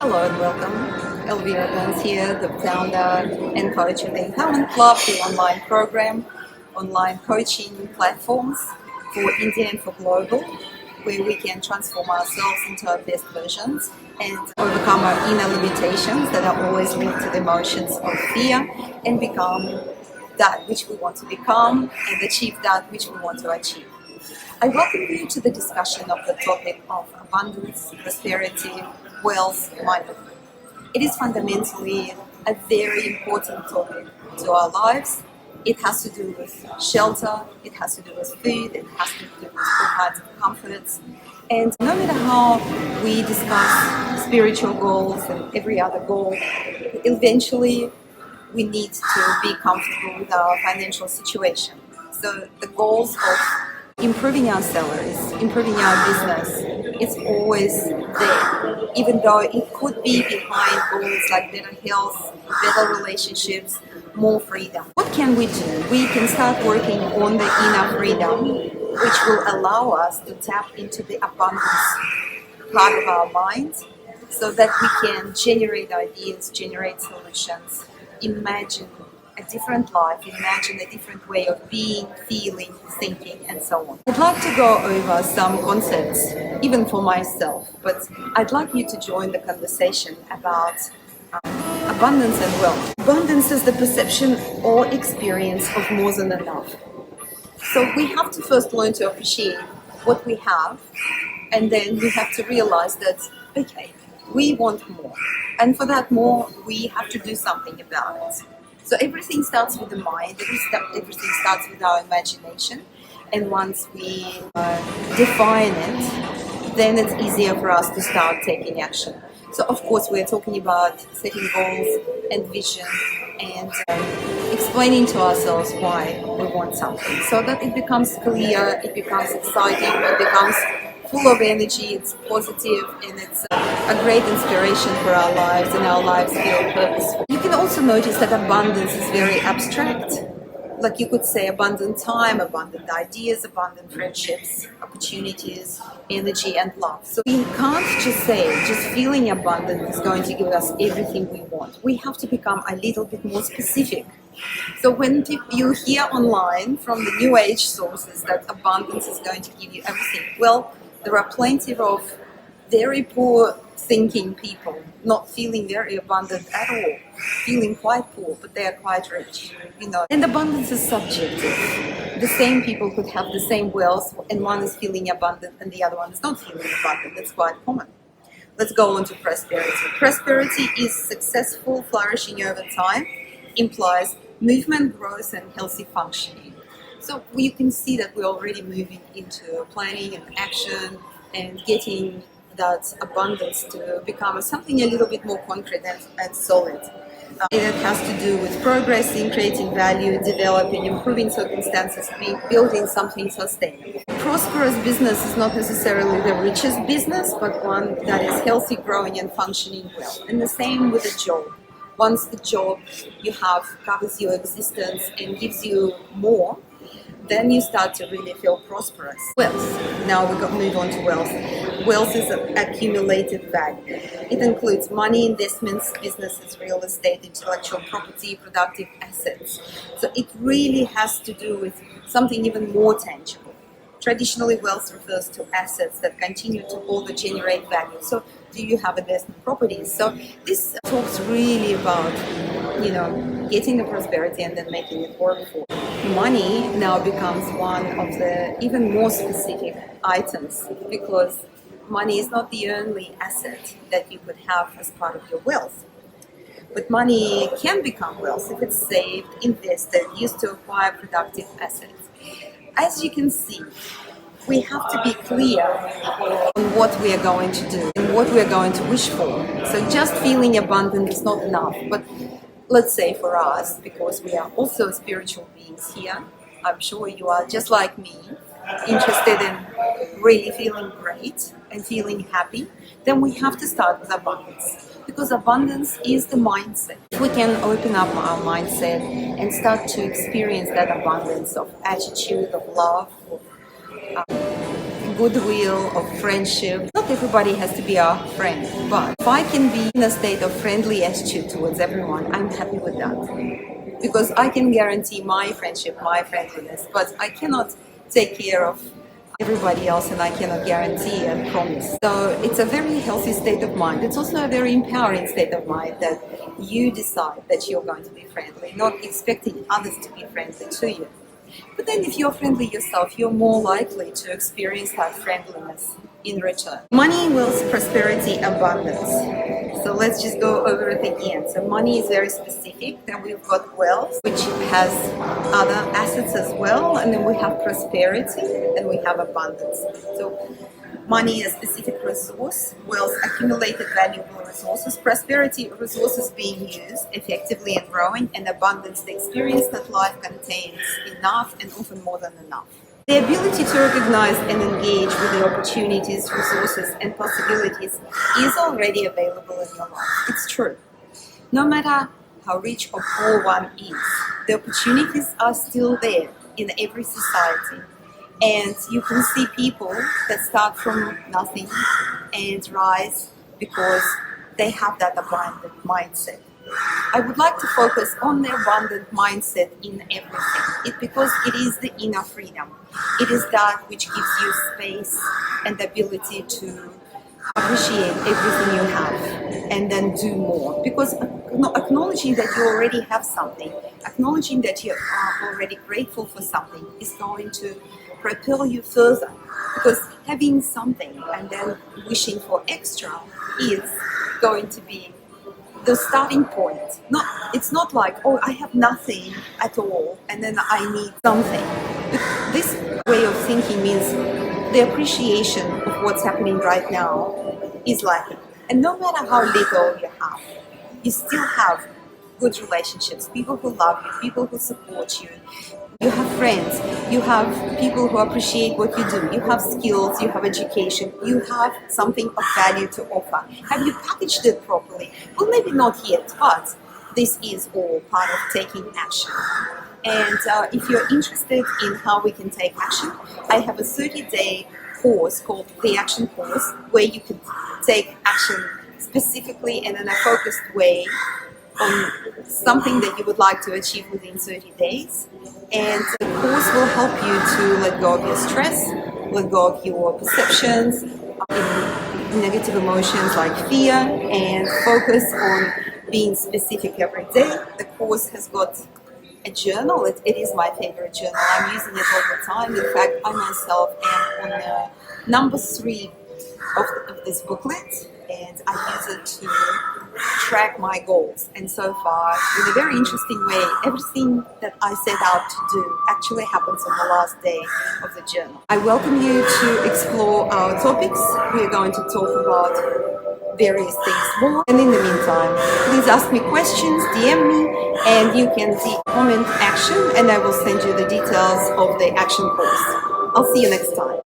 Hello and welcome. Elvira Byrnes here, the founder and coach of the Empowerment Club, the online program, online coaching platforms for India and for global, where we can transform ourselves into our best versions and overcome our inner limitations that are always linked to the emotions of fear and become that which we want to become and achieve that which we want to achieve. I welcome you to the discussion of the topic of abundance, prosperity, wealth, money. It is fundamentally a very important topic to our lives. It has to do with shelter, it has to do with food, it has to do with all kinds of comforts. And no matter how we discuss spiritual goals and every other goal, eventually we need to be comfortable with our financial situation. So the goals of improving our salaries, improving our business, it's always there, even though it could be behind goals like better health, better relationships, more freedom. What can we do? We can start working on the inner freedom, which will allow us to tap into the abundance part of our mind so that we can generate ideas, generate solutions, imagine a different life, imagine a different way of being, feeling, thinking, and so on. I'd like to go over some concepts, even for myself, but I'd like you to join the conversation about abundance and wealth. Abundance is the perception or experience of more than enough. So we have to first learn to appreciate what we have, and then we have to realize that, okay, we want more. And for that more, we have to do something about it. So everything starts with the mind, everything starts with our imagination. And once we define it, then it's easier for us to start taking action. So of course we're talking about setting goals and vision and explaining to ourselves why we want something so that it becomes clear, it becomes exciting, it becomes full of energy, it's positive, and it's a great inspiration for our lives, and our lives feel purposeful. You can also notice that abundance is very abstract. Like you could say abundant time, abundant ideas, abundant friendships, opportunities, energy, and love. So we can't just say just feeling abundant is going to give us everything we want. We have to become a little bit more specific. So when you hear online from the New Age sources that abundance is going to give you everything, well, there are plenty of very poor thinking people, not feeling very abundant at all, feeling quite poor, but they are quite rich, And abundance is subjective. The same people could have the same wealth, and one is feeling abundant and the other one is not feeling abundant. That's quite common. Let's go on to prosperity. Prosperity is successful flourishing over time, implies movement, growth, and healthy functioning. So you can see that we're already moving into planning and action and getting that abundance to become something a little bit more concrete and solid. It has to do with progressing, creating value, developing, improving circumstances, building something sustainable. Prosperous business is not necessarily the richest business, but one that is healthy, growing, and functioning well. And the same with a job. Once the job you have covers your existence and gives you more, then you start to really feel prosperous. Wealth. Now we move on to wealth. Wealth is accumulated value. It includes money, investments, businesses, real estate, intellectual property, productive assets. So it really has to do with something even more tangible. Traditionally, wealth refers to assets that continue to hold or generate value. So do you have investment properties? So this talks really about, getting the prosperity and then making it work for you. Money now becomes one of the even more specific items, because money is not the only asset that you could have as part of your wealth. But money can become wealth if it's saved, invested, used to acquire productive assets. As you can see, we have to be clear on what we are going to do and what we are going to wish for. So just feeling abundant is not enough. But let's say for us, because we are also spiritual beings here, I'm sure you are just like me, interested in really feeling great and feeling happy, then we have to start with abundance. Because abundance is the mindset. If we can open up our mindset and start to experience that abundance of attitude, of love, of goodwill, of friendship. Not everybody has to be our friend, but if I can be in a state of friendly attitude towards everyone, I'm happy with that. Because I can guarantee my friendship, my friendliness, but I cannot take care of everybody else, and I cannot guarantee and promise. So it's a very healthy state of mind. It's also a very empowering state of mind that you decide that you're going to be friendly, not expecting others to be friendly to you. But then if you're friendly yourself, you're more likely to experience that friendliness in return. Money, wealth, prosperity, abundance. So let's just go over it again. So money is very specific. Then we've got wealth, which has other assets as well. And then we have prosperity and we have abundance. So money is a specific resource, wealth, accumulated valuable resources, prosperity, resources being used effectively and growing, and abundance, the experience that life contains enough and often more than enough. The ability to recognize and engage with the opportunities, resources, and possibilities is already available in your life. It's true. No matter how rich or poor one is, the opportunities are still there in every society. And you can see people that start from nothing and rise because they have that abundant mindset. I would like to focus on the abundant mindset in everything. Because it is the inner freedom. It is that which gives you space and the ability to appreciate everything you have and then do more. Because acknowledging that you already have something, acknowledging that you are already grateful for something is going to propel you further. Because having something and then wishing for extra is going to be the starting point. It's not like, oh, I have nothing at all and then I need something. This way of thinking means the appreciation of what's happening right now is lacking. And no matter how little you have, you still have good relationships, people who love you, people who support you. You have friends, you have people who appreciate what you do, you have skills, you have education, you have something of value to offer. Have you packaged it properly? Well, maybe not yet, but this is all part of taking action. And if you're interested in how we can take action, I have a 30-day course called the Action Course, where you can take action specifically and in a focused way on something that you would like to achieve within 30 days. And the course will help you to let go of your stress, let go of your perceptions, negative emotions like fear, and focus on being specific every day. The course has got a journal. It is my favorite journal. I'm using it all the time. In fact, I myself am on number 3 of this booklet, and I use it to track my goals. And so far, in a very interesting way, everything that I set out to do actually happens on the last day of the journal. I welcome you to explore our topics. We are going to talk about various things more. And in the meantime, please ask me questions, DM me, and you can comment action, and I will send you the details of the action course. I'll see you next time.